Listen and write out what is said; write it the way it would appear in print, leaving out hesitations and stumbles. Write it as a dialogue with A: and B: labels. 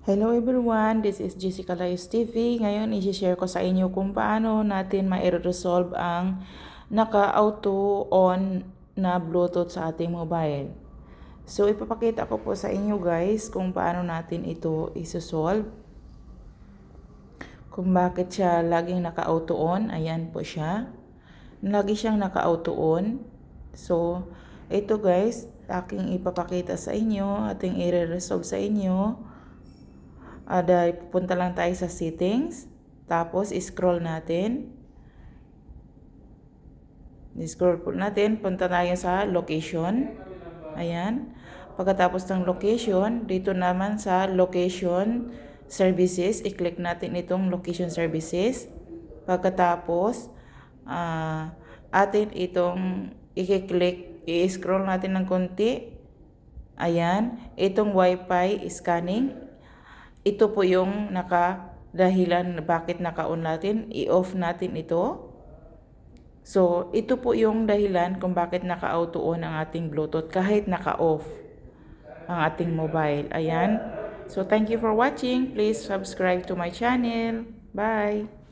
A: Hello everyone, this is Jessica Lies TV. Ngayon, i-share ko sa inyo kung paano natin ma-resolve ang naka-auto on na Bluetooth sa ating mobile. So, ipapakita ko po sa inyo guys kung paano natin ito i-solve. Kung bakit siya laging naka-auto on, ayan po siya. Lagi siyang naka-auto on. So, ito guys, aking ipapakita sa inyo, ating i-resolve sa inyo. Pupunta lang tayo sa settings, tapos scroll natin. Scroll po natin, punta tayo sa location. Ayan. Pagkatapos ng location, dito naman sa location services, i-click natin itong location services. Pagkatapos, atin itong i-click, i-scroll natin ng konti. Ayan, itong Wi-Fi scanning. Ito po yung dahilan bakit naka-on natin. I-off natin ito. So, ito po yung dahilan kung bakit naka-auto on ang ating Bluetooth kahit naka-off ang ating mobile. Ayan. So, thank you for watching. Please subscribe to my channel. Bye!